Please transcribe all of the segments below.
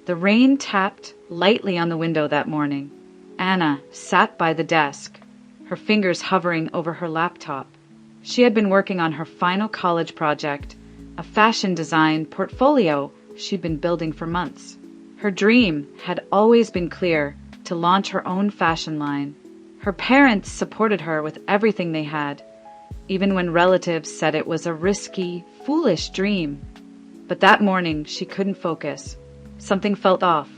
The rain tapped lightly on the window that morning. Anna sat by the desk, her fingers hovering over her laptop. She had been working on her final college project, a fashion design portfolio she'd been building for months. Her dream had always been clear: to launch her own fashion line. Her parents supported her with everything they had, even when relatives said it was a risky, foolish dream. But that morning, she couldn't focus. Something felt off.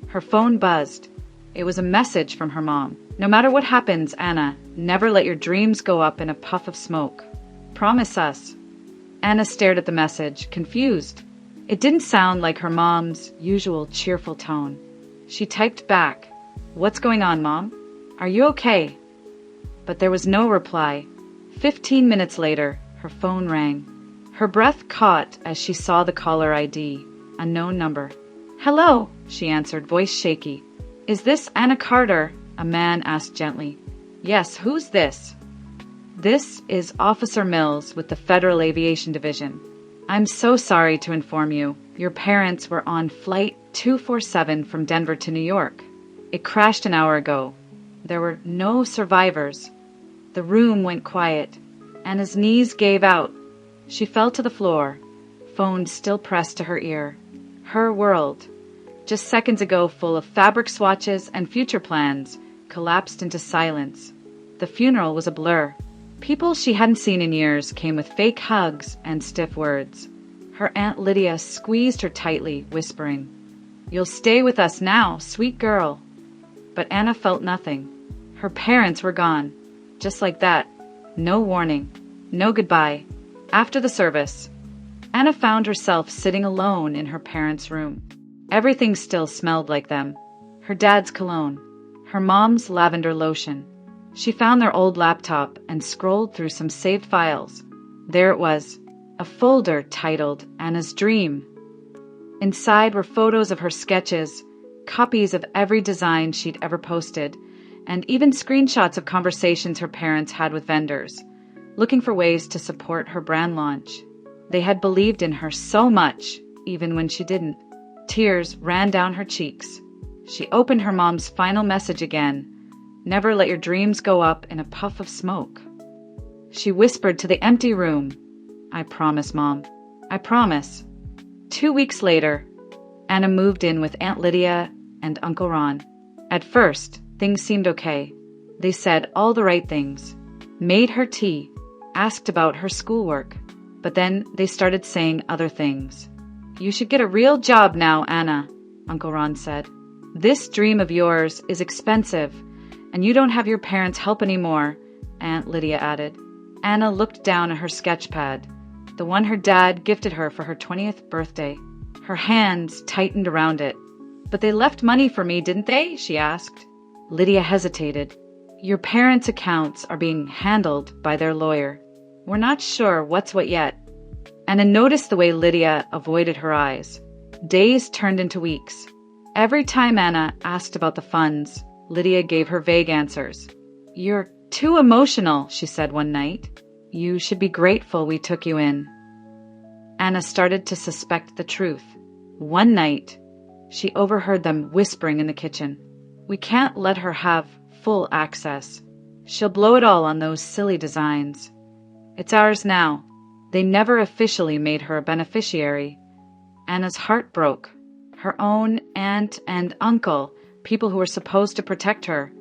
Her phone buzzed. It was a message from her mom. "No matter what happens, Anna, never let your dreams go up in a puff of smoke. Promise us." Anna stared at the message, confused. It didn't sound like her mom's usual cheerful tone. She typed back, "What's going on, Mom? Are you okay?" But there was no reply. 15 minutes later, her phone rang. Her breath caught as she saw the caller ID, a known number. "Hello," she answered, voice shaky. "Is this Anna Carter?" a man asked gently. "Yes, who's this?" "This is Officer Mills with the Federal Aviation Division. I'm so sorry to inform you. Your parents were on Flight 247 from Denver to New York. It crashed an hour ago. There were no survivors." The room went quiet. Anna's knees gave out. She fell to the floor, phone still pressed to her ear. Her world, just seconds ago full of fabric swatches and future plans, collapsed into silence. The funeral was a blur. People she hadn't seen in years came with fake hugs and stiff words. Her Aunt Lydia squeezed her tightly, whispering, "You'll stay with us now, sweet girl." But Anna felt nothing. Her parents were gone. Just like that. No warning. No goodbye. After the service, Anna found herself sitting alone in her parents' room. Everything still smelled like them. Her dad's cologne, her mom's lavender lotion. She found their old laptop and scrolled through some saved files. There it was, a folder titled Anna's Dream. Inside were photos of her sketches, copies of every design she'd ever posted, and even screenshots of conversations her parents had with vendors, looking for ways to support her brand launch. They had believed in her so much, even when she didn't. Tears ran down her cheeks. She opened her mom's final message again. "Never let your dreams go up in a puff of smoke." She whispered to the empty room, "I promise, Mom. I promise." 2 weeks later, Anna moved in with Aunt Lydia and Uncle Ron. At first, things seemed okay. They said all the right things, made her tea, asked about her schoolwork. But then they started saying other things. "You should get a real job now, Anna," Uncle Ron said. "This dream of yours is expensive, and you don't have your parents' help anymore," Aunt Lydia added. Anna looked down at her sketch pad, the one her dad gifted her for her 20th birthday. Her hands tightened around it. "But they left money for me, didn't they?" she asked. Lydia hesitated. "Your parents' accounts are being handled by their lawyer. We're not sure what's what yet." Anna noticed the way Lydia avoided her eyes. Days turned into weeks. Every time Anna asked about the funds, Lydia gave her vague answers. "You're too emotional," she said one night. "You should be grateful we took you in." Anna started to suspect the truth. One night, she overheard them whispering in the kitchen. "We can't let her have full access. She'll blow it all on those silly designs. It's ours now." They never officially made her a beneficiary. Anna's heart broke. Her own aunt and uncle, people who were supposed to protect her,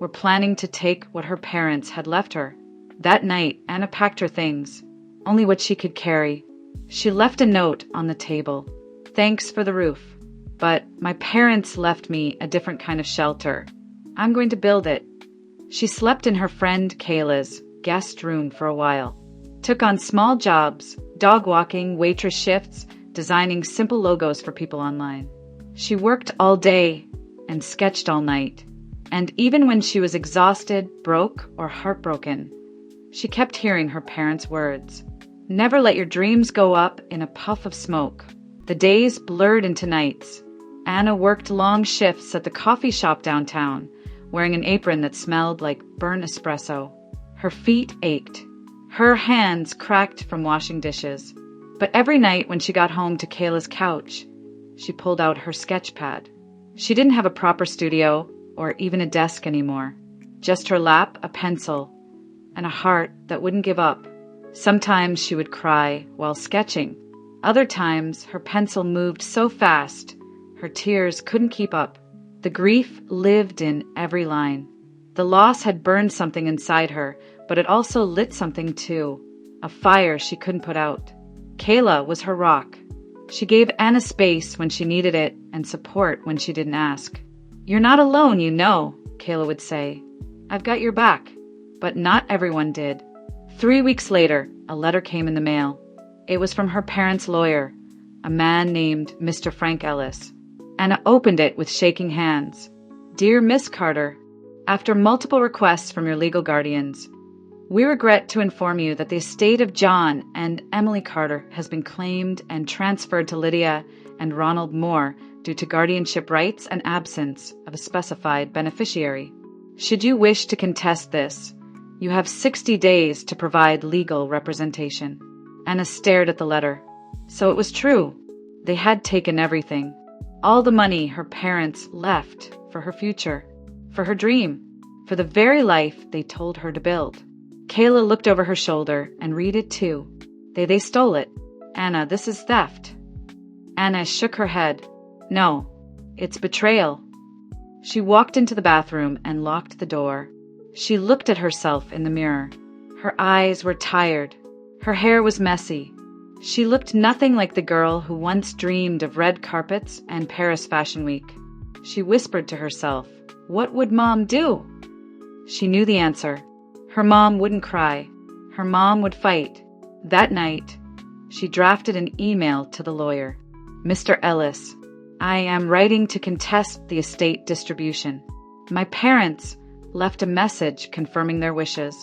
were planning to take what her parents had left her. That night, Anna packed her things, only what she could carry. She left a note on the table. "Thanks for the roof, but my parents left me a different kind of shelter. I'm going to build it." She slept in her friend Kayla's guest room for a while. Took on small jobs, dog walking, waitress shifts, designing simple logos for people online. She worked all day and sketched all night. And even when she was exhausted, broke, or heartbroken, she kept hearing her parents' words. "Never let your dreams go up in a puff of smoke." The days blurred into nights. Anna worked long shifts at the coffee shop downtown, wearing an apron that smelled like burnt espresso. Her feet ached. Her hands cracked from washing dishes. But every night when she got home to Kayla's couch, She pulled out her sketch pad. She didn't have a proper studio or even a desk anymore. Just her lap, a pencil, and a heart that wouldn't give up. Sometimes she would cry while sketching. Other times, her pencil moved so fast, her tears couldn't keep up. The grief lived in every line. The loss had burned something inside her, but it also lit something too, a fire she couldn't put out. Kayla was her rock. She gave Anna space when she needed it and support when she didn't ask. "You're not alone, you know," Kayla would say. "I've got your back." But not everyone did. 3 weeks later, a letter came in the mail. It was from her parents' lawyer, a man named Mr. Frank Ellis. Anna opened it with shaking hands. "Dear Miss Carter, after multiple requests from your legal guardians, we regret to inform you that the estate of John and Emily Carter has been claimed and transferred to Lydia and Ronald Moore due to guardianship rights and absence of a specified beneficiary. Should you wish to contest this, you have 60 days to provide legal representation." Anna stared at the letter. So it was true. They had taken everything. All the money her parents left for her future, for her dream, for the very life they told her to build. Kayla looked over her shoulder and read it too. They stole it. "Anna, this is theft." Anna shook her head. "No, it's betrayal." She walked into the bathroom and locked the door. She looked at herself in the mirror. Her eyes were tired. Her hair was messy. She looked nothing like the girl who once dreamed of red carpets and Paris Fashion Week. She whispered to herself, "What would Mom do?" She knew the answer. Her mom wouldn't cry. Her mom would fight. That night, she drafted an email to the lawyer. "Mr. Ellis, I am writing to contest the estate distribution. My parents left a message confirming their wishes.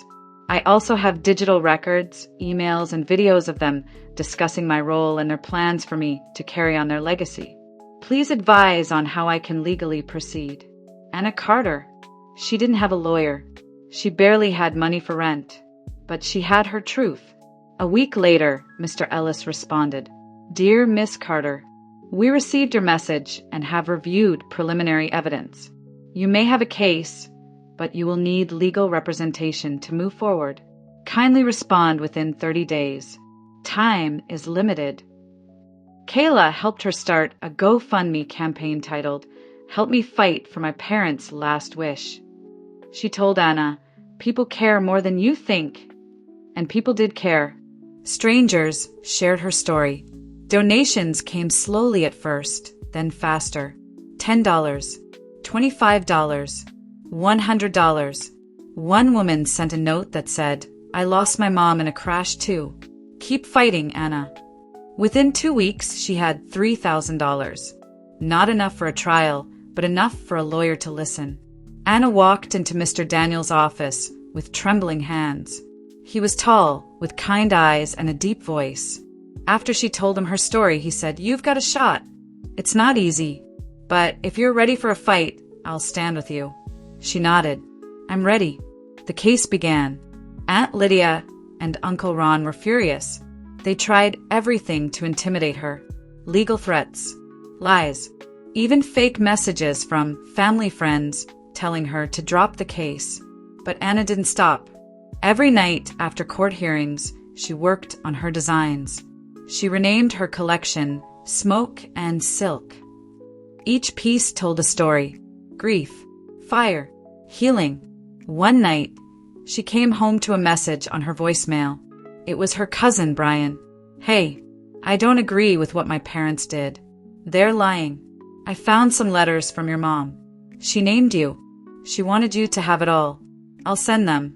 I also have digital records, emails, and videos of them discussing my role and their plans for me to carry on their legacy. Please advise on how I can legally proceed." Anna Carter. She didn't have a lawyer. She barely had money for rent. But she had her truth. A week later, Mr. Ellis responded, "Dear Miss Carter, we received your message and have reviewed preliminary evidence. You may have a case, but you will need legal representation to move forward. Kindly respond within 30 days. Time is limited." Kayla helped her start a GoFundMe campaign titled, "Help Me Fight for My Parents' Last Wish." She told Anna, "People care more than you think." And people did care. Strangers shared her story. Donations came slowly at first, then faster. $10, $25, $100. One woman sent a note that said, "I lost my mom in a crash too. Keep fighting, Anna." Within 2 weeks, she had $3,000. Not enough for a trial, but enough for a lawyer to listen. Anna walked into Mr. Daniel's office with trembling hands. He was tall, with kind eyes and a deep voice. After she told him her story, he said, "You've got a shot. It's not easy, but if you're ready for a fight, I'll stand with you." She nodded. "I'm ready." The case began. Aunt Lydia and Uncle Ron were furious. They tried everything to intimidate her. Legal threats, lies, even fake messages from family friends telling her to drop the case. But Anna didn't stop. Every night after court hearings, she worked on her designs. She renamed her collection Smoke and Silk. Each piece told a story: grief, fire, healing. One night, she came home to a message on her voicemail. It was her cousin, Brian. "Hey, I don't agree with what my parents did. They're lying. I found some letters from your mom. She named you. She wanted you to have it all. I'll send them."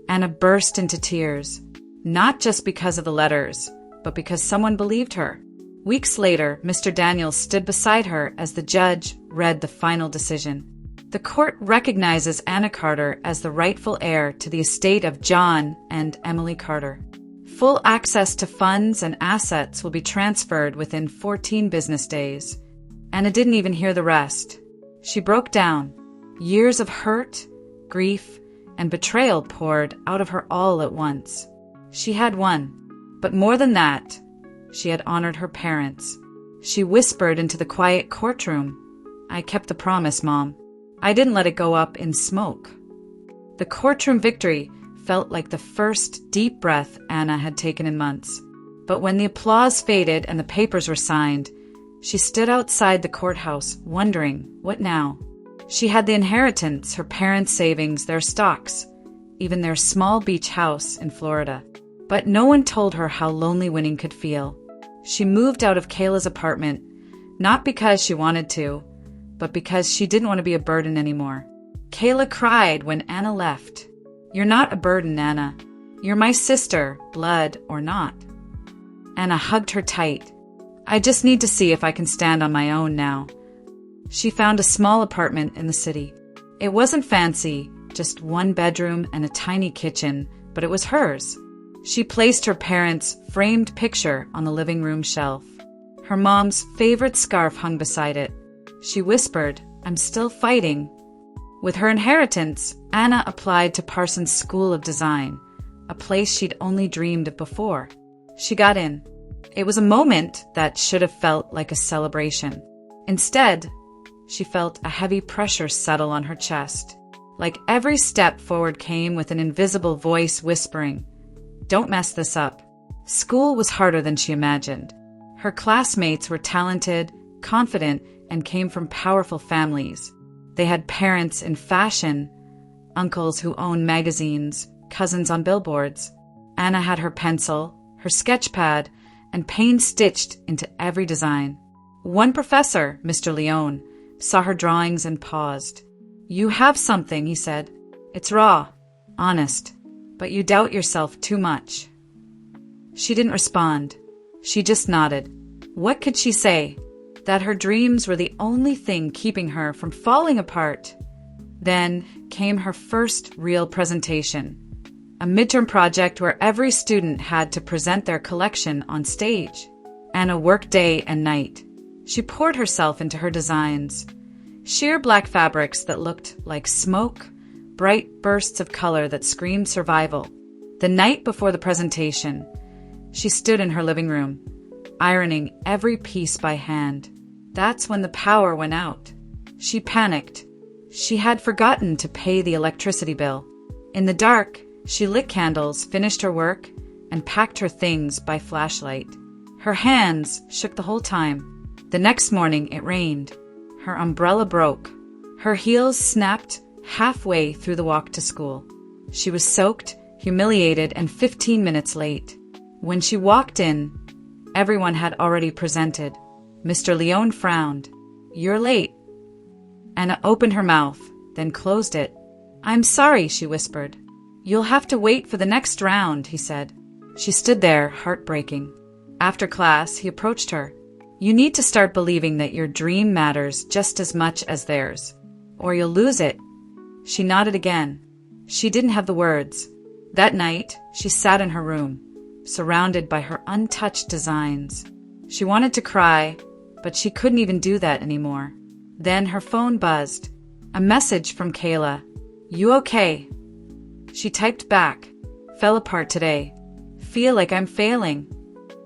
Anna burst into tears, not just because of the letters, but because someone believed her. Weeks later, Mr. Daniels stood beside her as the judge read the final decision. The court recognizes Anna Carter as the rightful heir to the estate of John and Emily Carter. Full access to funds and assets will be transferred within 14 business days. Anna didn't even hear the rest. She broke down. Years of hurt, grief, and betrayal poured out of her all at once. She had won. But more than that, she had honored her parents. She whispered into the quiet courtroom. "I kept the promise, Mom. I didn't let it go up in smoke." The courtroom victory felt like the first deep breath Anna had taken in months. But when the applause faded and the papers were signed, she stood outside the courthouse, wondering, what now? She had the inheritance, her parents' savings, their stocks, even their small beach house in Florida. But no one told her how lonely winning could feel. She moved out of Kayla's apartment, not because she wanted to, but because she didn't want to be a burden anymore. Kayla cried when Anna left. "You're not a burden, Anna. You're my sister, blood or not." Anna hugged her tight. "I just need to see if I can stand on my own now." She found a small apartment in the city. It wasn't fancy, just one bedroom and a tiny kitchen, but it was hers. She placed her parents' framed picture on the living room shelf. Her mom's favorite scarf hung beside it. She whispered, "I'm still fighting." With her inheritance, Anna applied to Parsons School of Design, a place she'd only dreamed of before. She got in. It was a moment that should have felt like a celebration. Instead, she felt a heavy pressure settle on her chest. Like every step forward came with an invisible voice whispering, "Don't mess this up." School was harder than she imagined. Her classmates were talented, confident, and came from powerful families. They had parents in fashion, uncles who owned magazines, cousins on billboards. Anna had her pencil, her sketch pad, and paint stitched into every design. One professor, Mr. Leone, saw her drawings and paused. "You have something," he said. "It's raw, honest, but you doubt yourself too much." She didn't respond. She just nodded. What could she say? That her dreams were the only thing keeping her from falling apart. Then came her first real presentation, a midterm project where every student had to present their collection on stage. Anna worked day and night. She poured herself into her designs. Sheer black fabrics that looked like smoke, bright bursts of color that screamed survival. The night before the presentation, she stood in her living room, ironing every piece by hand. That's when the power went out. She panicked. She had forgotten to pay the electricity bill. In the dark, she lit candles, finished her work, and packed her things by flashlight. Her hands shook the whole time. The next morning, it rained. Her umbrella broke. Her heels snapped halfway through the walk to school. She was soaked, humiliated, and 15 minutes late. When she walked in, everyone had already presented. Mr. Leone frowned. "You're late." Anna opened her mouth, then closed it. "I'm sorry," she whispered. "You'll have to wait for the next round," he said. She stood there, heartbreaking. After class, he approached her. "You need to start believing that your dream matters just as much as theirs, or you'll lose it." She nodded again. She didn't have the words. That night, she sat in her room, surrounded by her untouched designs. She wanted to cry, but she couldn't even do that anymore. Then her phone buzzed. A message from Kayla. "You okay?" She typed back. "Fell apart today. Feel like I'm failing."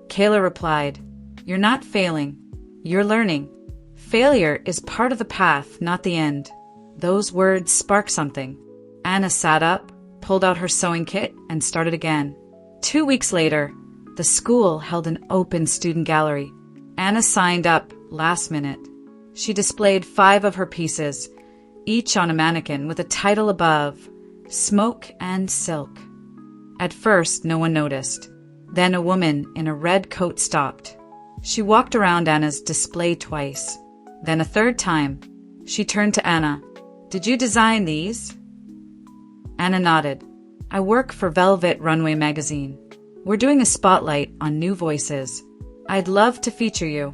Kayla replied, "You're not failing. You're learning. Failure is part of the path, not the end." Those words sparked something. Anna sat up, pulled out her sewing kit, and started again. 2 weeks later, the school held an open student gallery. Anna signed up last minute. She displayed 5 of her pieces, each on a mannequin with a title above, "Smoke and Silk." At first, no one noticed. Then a woman in a red coat stopped. She walked around Anna's display twice. Then a third time, she turned to Anna. "Did you design these?" Anna nodded. "I work for Velvet Runway magazine. We're doing a spotlight on new voices. I'd love to feature you."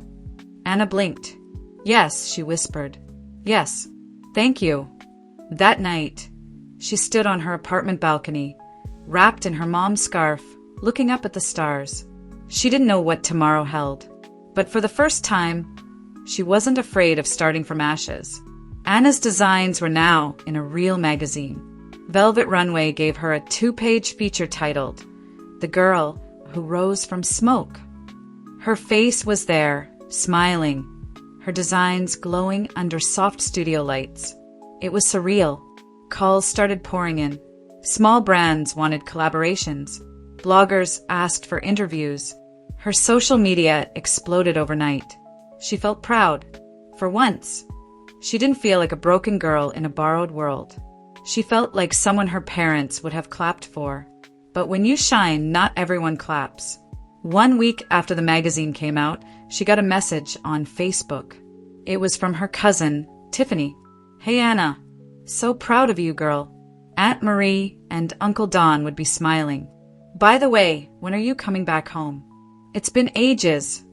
Anna blinked. "Yes," she whispered. "Yes, thank you." That night, she stood on her apartment balcony, wrapped in her mom's scarf, looking up at the stars. She didn't know what tomorrow held, but for the first time, she wasn't afraid of starting from ashes. Anna's designs were now in a real magazine. Velvet Runway gave her a 2-page feature titled, "The Girl Who Rose from Smoke." Her face was there, smiling, her designs glowing under soft studio lights. It was surreal. Calls started pouring in. Small brands wanted collaborations. Bloggers asked for interviews. Her social media exploded overnight. She felt proud. For once, she didn't feel like a broken girl in a borrowed world. She felt like someone her parents would have clapped for. But when you shine, not everyone claps. 1 week after the magazine came out, she got a message on Facebook. It was from her cousin, Tiffany. "Hey Anna, so proud of you, girl. Aunt Marie and Uncle Don would be smiling. By the way, when are you coming back home? It's been ages."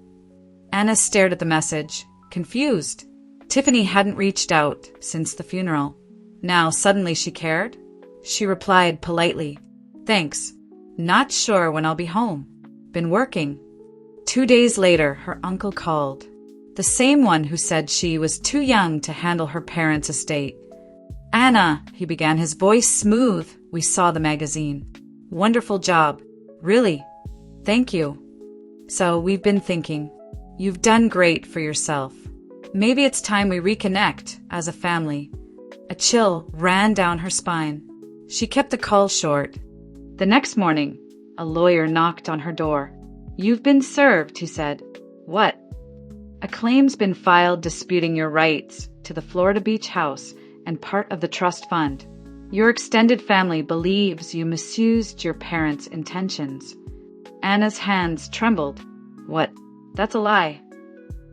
Anna stared at the message, confused. Tiffany hadn't reached out since the funeral. Now suddenly she cared. She replied politely, "Thanks. Not sure when I'll be home. Been working." 2 days later, her uncle called. The same one who said she was too young to handle her parents' estate. "Anna," he began, his voice smooth. "We saw the magazine. Wonderful job. Really. Thank you. So we've been thinking. You've done great for yourself. Maybe it's time we reconnect as a family." A chill ran down her spine. She kept the call short. The next morning, a lawyer knocked on her door. "You've been served," he said. "What?" "A claim's been filed disputing your rights to the Florida Beach house and part of the trust fund. Your extended family believes you misused your parents' intentions." Anna's hands trembled. "What? That's a lie."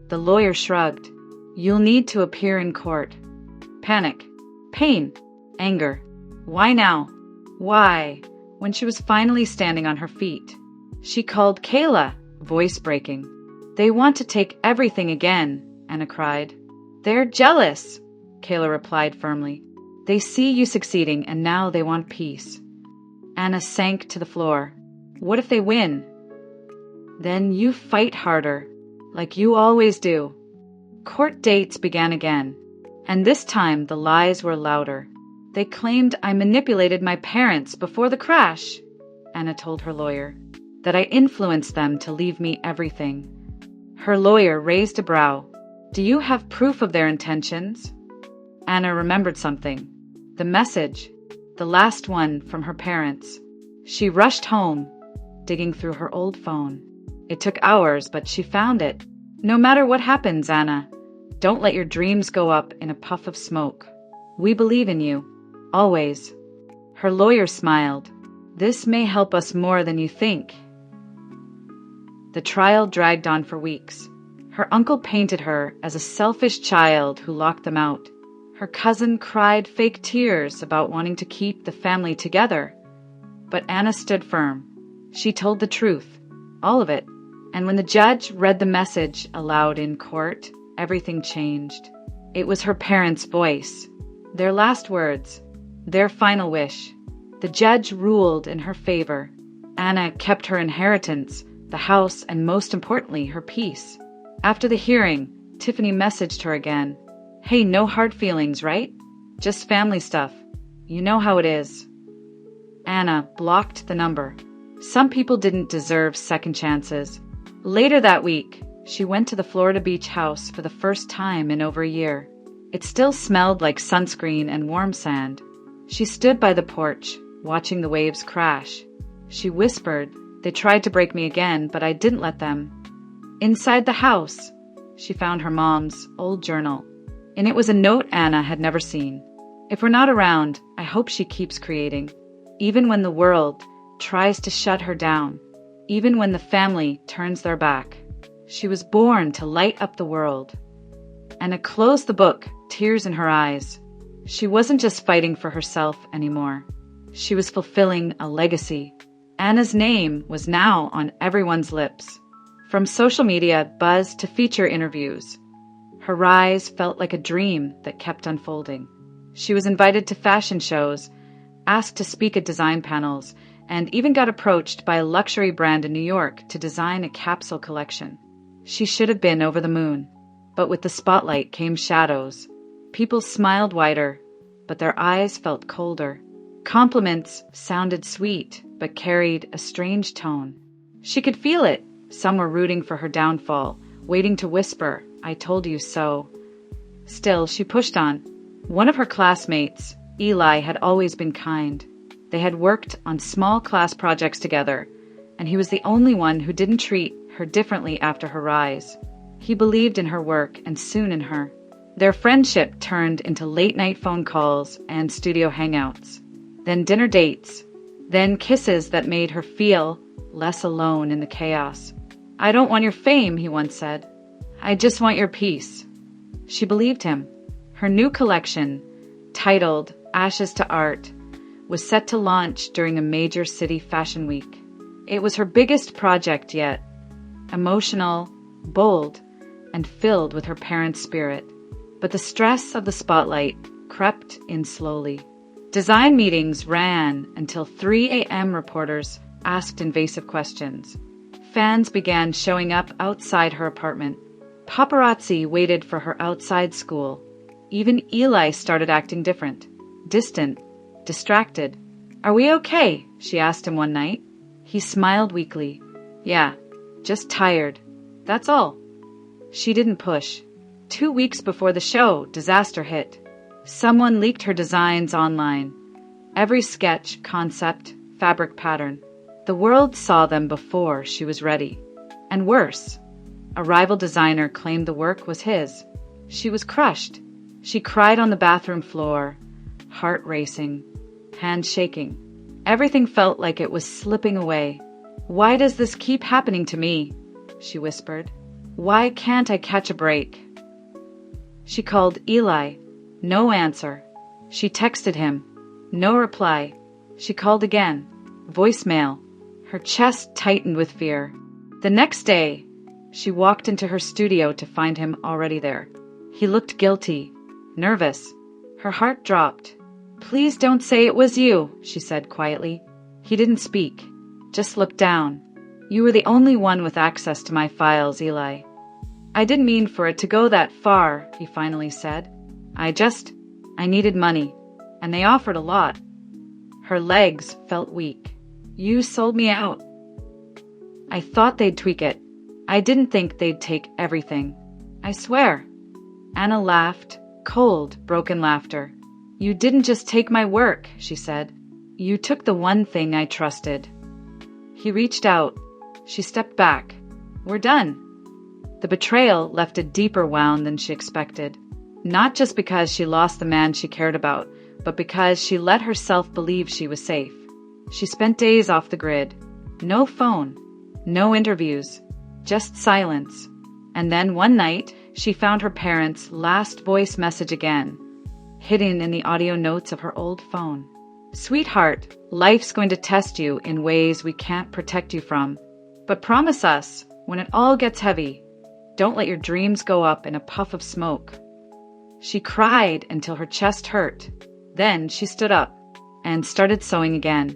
The lawyer shrugged. "You'll need to appear in court." Panic, pain, anger. Why now? Why? When she was finally standing on her feet, she called Kayla, voice breaking. "They want to take everything again," Anna cried. "They're jealous," Kayla replied firmly. "They see you succeeding and now they want peace." Anna sank to the floor. "What if they win?" "Then you fight harder, like you always do." Court dates began again, and this time the lies were louder. "They claimed I manipulated my parents before the crash," Anna told her lawyer, "that I influenced them to leave me everything." Her lawyer raised a brow. "Do you have proof of their intentions?" Anna remembered something. The message, the last one from her parents. She rushed home, digging through her old phone. It took hours, but she found it. "No matter what happens, Anna, don't let your dreams go up in a puff of smoke. We believe in you. Always." Her lawyer smiled. "This may help us more than you think." The trial dragged on for weeks. Her uncle painted her as a selfish child who locked them out. Her cousin cried fake tears about wanting to keep the family together. But Anna stood firm. She told the truth, all of it. And when the judge read the message aloud in court, everything changed. It was her parents' voice, their last words, their final wish. The judge ruled in her favor. Anna kept her inheritance, the house, and most importantly, her peace. After the hearing, Tiffany messaged her again. "Hey, no hard feelings, right? Just family stuff. You know how it is." Anna blocked the number. Some people didn't deserve second chances. Later that week, she went to the Florida Beach house for the first time in over a year. It still smelled like sunscreen and warm sand. She stood by the porch, watching the waves crash. She whispered, "They tried to break me again, but I didn't let them." Inside the house, she found her mom's old journal. In it was a note Anna had never seen. "If we're not around, I hope she keeps creating. Even when the world tries to shut her down. Even when the family turns their back. She was born to light up the world." Anna closed the book, tears in her eyes. She wasn't just fighting for herself anymore. She was fulfilling a legacy. Anna's name was now on everyone's lips. From social media buzz to feature interviews. Her rise felt like a dream that kept unfolding. She was invited to fashion shows, asked to speak at design panels, and even got approached by a luxury brand in New York to design a capsule collection. She should have been over the moon, but with the spotlight came shadows. People smiled wider, but their eyes felt colder. Compliments sounded sweet, but carried a strange tone. She could feel it. Some were rooting for her downfall, waiting to whisper, "I told you so." Still, she pushed on. One of her classmates, Eli, had always been kind. They had worked on small class projects together, and he was the only one who didn't treat her differently after her rise. He believed in her work and soon in her. Their friendship turned into late-night phone calls and studio hangouts, then dinner dates, then kisses that made her feel less alone in the chaos. "I don't want your fame," he once said. "I just want your peace." She believed him. Her new collection, titled Ashes to Art, was set to launch during a major city fashion week. It was her biggest project yet, emotional, bold, and filled with her parents' spirit. But the stress of the spotlight crept in slowly. Design meetings ran until 3 a.m. Reporters asked invasive questions. Fans began showing up outside her apartment. Paparazzi waited for her outside school. Even Eli started acting different, distant, distracted. "Are we okay?" she asked him one night. He smiled weakly. "Yeah, just tired. That's all." She didn't push. 2 weeks before the show, disaster hit. Someone leaked her designs online. Every sketch, concept, fabric pattern. The world saw them before she was ready. And worse, a rival designer claimed the work was his. She was crushed. She cried on the bathroom floor, heart racing, hands shaking. Everything felt like it was slipping away. "Why does this keep happening to me?" she whispered. "Why can't I catch a break?" She called Eli. No answer. She texted him. No reply. She called again. Voicemail. Her chest tightened with fear. The next day, she walked into her studio to find him already there. He looked guilty, nervous. Her heart dropped. "Please don't say it was you," she said quietly. He didn't speak, just looked down. "You were the only one with access to my files, Eli." "I didn't mean for it to go that far," he finally said. I needed money, and they offered a lot." Her legs felt weak. "You sold me out." "I thought they'd tweak it. I didn't think they'd take everything. I swear." Anna laughed, cold, broken laughter. "You didn't just take my work," she said. "You took the one thing I trusted." He reached out. She stepped back. "We're done." The betrayal left a deeper wound than she expected. Not just because she lost the man she cared about, but because she let herself believe she was safe. She spent days off the grid. No phone, no interviews, just silence. And then one night, she found her parents' last voice message again, hidden in the audio notes of her old phone. "Sweetheart, life's going to test you in ways we can't protect you from. But promise us, when it all gets heavy, don't let your dreams go up in a puff of smoke." She cried until her chest hurt. Then she stood up and started sewing again.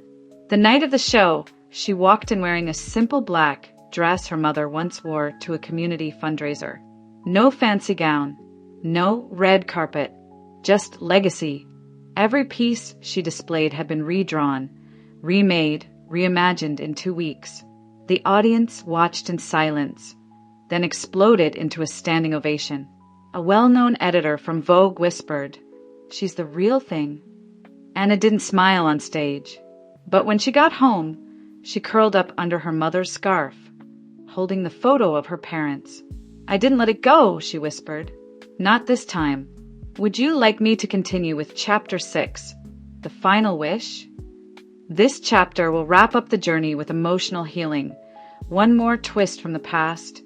The night of the show, she walked in wearing a simple black dress her mother once wore to a community fundraiser. No fancy gown, no red carpet, just legacy. Every piece she displayed had been redrawn, remade, reimagined in 2 weeks. The audience watched in silence, then exploded into a standing ovation. A well-known editor from Vogue whispered, "She's the real thing." Anna didn't smile on stage, but when she got home, she curled up under her mother's scarf, holding the photo of her parents. "I didn't let it go," she whispered. "Not this time. Would you like me to continue with Chapter 6, The Final Wish?" This chapter will wrap up the journey with emotional healing, one more twist from the past,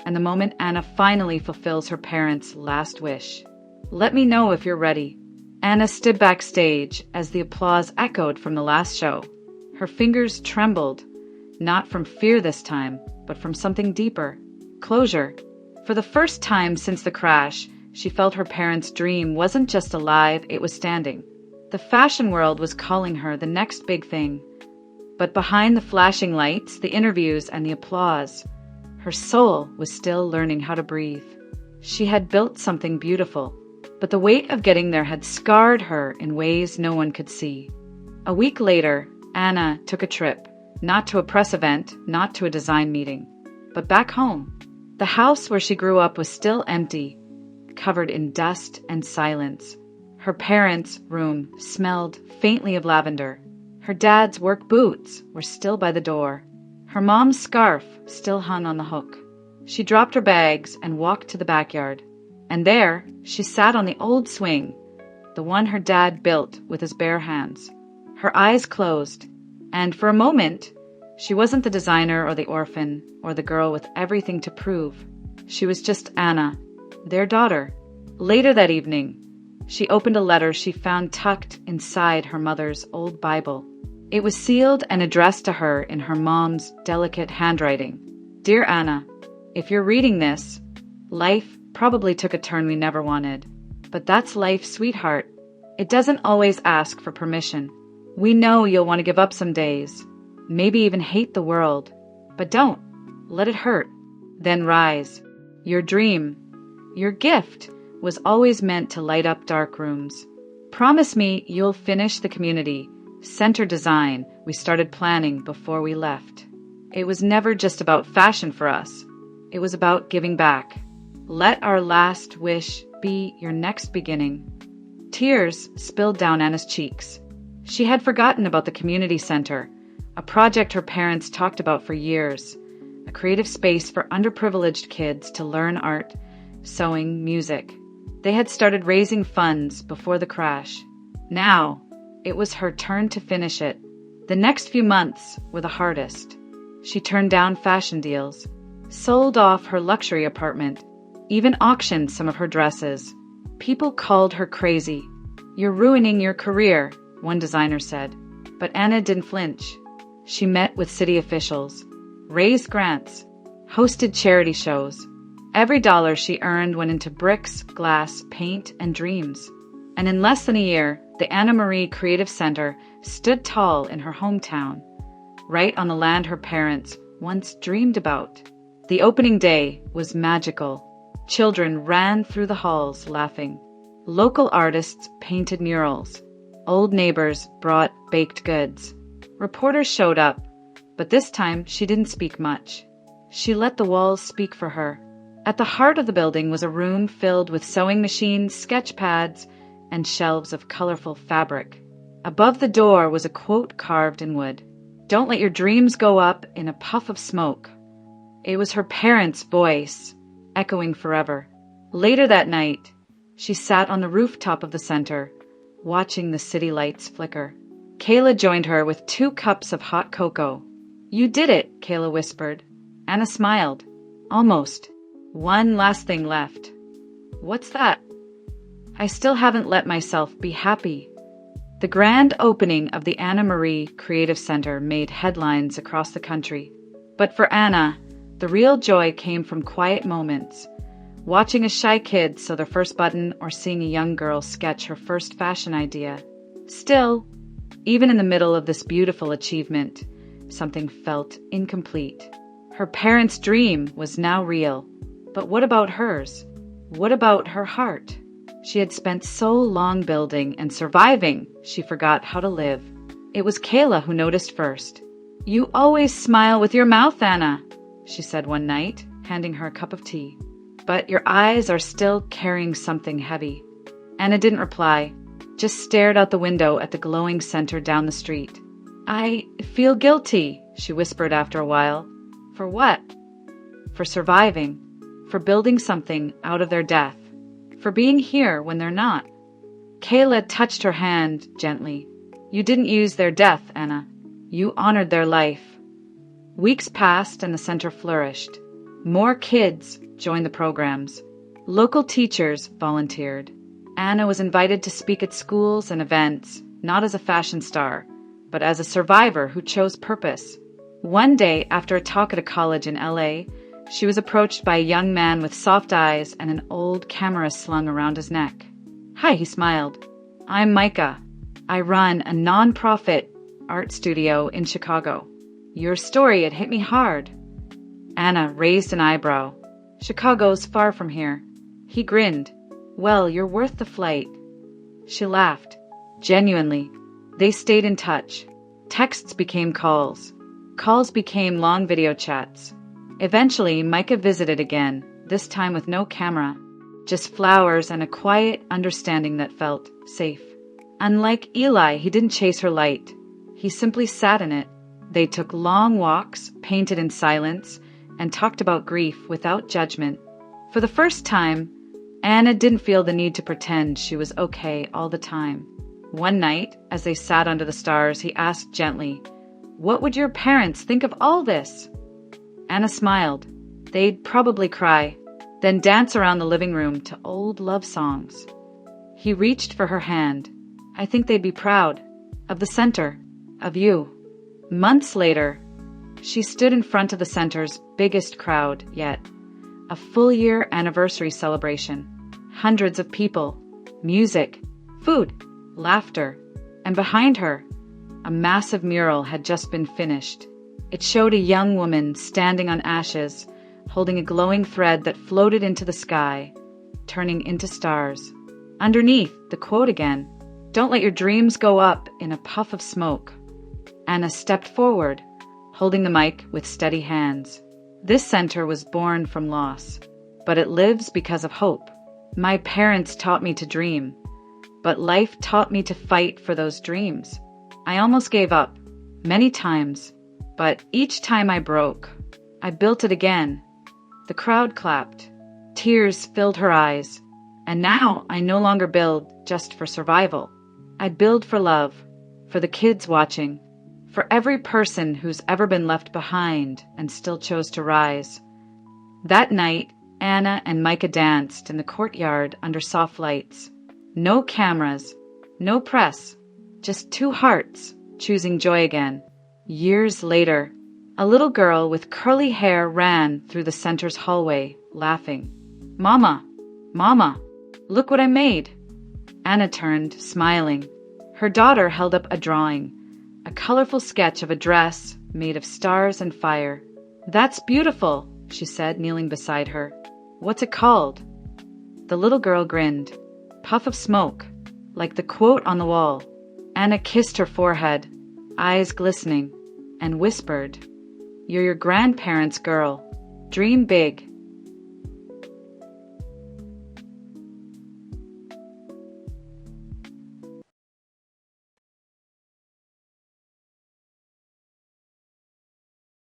and the moment Anna finally fulfills her parents' last wish. Let me know if you're ready. Anna stood backstage as the applause echoed from the last show. Her fingers trembled, not from fear this time, but from something deeper. Closure. For the first time since the crash, she felt her parents' dream wasn't just alive, it was standing. The fashion world was calling her the next big thing. But behind the flashing lights, the interviews, and the applause, her soul was still learning how to breathe. She had built something beautiful, but the weight of getting there had scarred her in ways no one could see. A week later, Anna took a trip, not to a press event, not to a design meeting, but back home. The house where she grew up was still empty, covered in dust and silence. Her parents' room smelled faintly of lavender. Her dad's work boots were still by the door. Her mom's scarf still hung on the hook. She dropped her bags and walked to the backyard. And there, she sat on the old swing, the one her dad built with his bare hands. Her eyes closed, and for a moment, she wasn't the designer or the orphan or the girl with everything to prove. She was just Anna, their daughter. Later that evening, she opened a letter she found tucked inside her mother's old Bible. It was sealed and addressed to her in her mom's delicate handwriting. Dear Anna, if you're reading this, life probably took a turn we never wanted. But that's life, sweetheart. It doesn't always ask for permission. We know you'll want to give up some days, maybe even hate the world. But don't. Let it hurt. Then rise. Your dream, your gift, was always meant to light up dark rooms. Promise me you'll finish the community center design we started planning before we left. It was never just about fashion for us. It was about giving back. Let our last wish be your next beginning. Tears spilled down Anna's cheeks. She had forgotten about the community center, a project her parents talked about for years, a creative space for underprivileged kids to learn art, sewing, music. They had started raising funds before the crash. Now, it was her turn to finish it. The next few months were the hardest. She turned down fashion deals, sold off her luxury apartment, even auctioned some of her dresses. People called her crazy. You're ruining your career, one designer said. But Anna didn't flinch. She met with city officials, raised grants, hosted charity shows. Every dollar she earned went into bricks, glass, paint, and dreams. And in less than a year, the Anna Marie Creative Center stood tall in her hometown, right on the land her parents once dreamed about. The opening day was magical. Children ran through the halls laughing. Local artists painted murals. Old neighbors brought baked goods. Reporters showed up, but this time she didn't speak much. She let the walls speak for her. At the heart of the building was a room filled with sewing machines, sketch pads, and shelves of colorful fabric. Above the door was a quote carved in wood. Don't let your dreams go up in a puff of smoke. It was her parents' voice, echoing forever. Later that night, she sat on the rooftop of the center, watching the city lights flicker. Kayla joined her with 2 cups of hot cocoa. You did it, Kayla whispered. Anna smiled. Almost. One last thing left. What's that? I still haven't let myself be happy. The grand opening of the Anna Marie Creative Center made headlines across the country. But for Anna, the real joy came from quiet moments. Watching a shy kid sew their first button or seeing a young girl sketch her first fashion idea. Still, even in the middle of this beautiful achievement, something felt incomplete. Her parents' dream was now real. But what about hers? What about her heart? She had spent so long building and surviving, she forgot how to live. It was Kayla who noticed first. You always smile with your mouth, Anna, she said one night, handing her a cup of tea. But your eyes are still carrying something heavy. Anna didn't reply, just stared out the window at the glowing center down the street. I feel guilty, she whispered after a while. For what? For surviving. For building something out of their death. For being here when they're not. Kayla touched her hand gently. You didn't use their death, Anna. You honored their life. Weeks passed and the center flourished. More kids joined the programs. Local teachers volunteered. Anna was invited to speak at schools and events, not as a fashion star, but as a survivor who chose purpose. One day, after a talk at a college in LA, she was approached by a young man with soft eyes and an old camera slung around his neck. Hi, he smiled. I'm Micah. I run a non-profit art studio in Chicago. Your story, it hit me hard. Anna raised an eyebrow. Chicago's far from here. He grinned. Well, you're worth the flight. She laughed. Genuinely. They stayed in touch. Texts became calls. Calls became long video chats. Eventually, Micah visited again, this time with no camera, just flowers and a quiet understanding that felt safe. Unlike Eli, he didn't chase her light. He simply sat in it. They took long walks, painted in silence, and talked about grief without judgment. For the first time, Anna didn't feel the need to pretend she was okay all the time. One night, as they sat under the stars, he asked gently, "What would your parents think of all this?" Anna smiled. They'd probably cry, then dance around the living room to old love songs. He reached for her hand. "I think they'd be proud of the center, of you." Months later, she stood in front of the center's biggest crowd yet. A full-year anniversary celebration. Hundreds of people, music, food, laughter, and behind her, a massive mural had just been finished. It showed a young woman standing on ashes, holding a glowing thread that floated into the sky, turning into stars. Underneath, the quote again, "Don't let your dreams go up in a puff of smoke." Anna stepped forward, holding the mic with steady hands. This center was born from loss, but it lives because of hope. My parents taught me to dream, but life taught me to fight for those dreams. I almost gave up, many times, but each time I broke, I built it again. The crowd clapped. Tears filled her eyes. And now I no longer build just for survival. I build for love, for the kids watching, for every person who's ever been left behind and still chose to rise. That night, Anna and Micah danced in the courtyard under soft lights. No cameras, no press, just two hearts choosing joy again. Years later, a little girl with curly hair ran through the center's hallway, laughing. "Mama, Mama, look what I made." Anna turned, smiling. Her daughter held up a drawing, a colorful sketch of a dress made of stars and fire. "That's beautiful," she said, kneeling beside her. "What's it called?" The little girl grinned. "Puff of smoke," like the quote on the wall. Anna kissed her forehead, eyes glistening, and whispered, "You're your grandparents' girl. Dream big.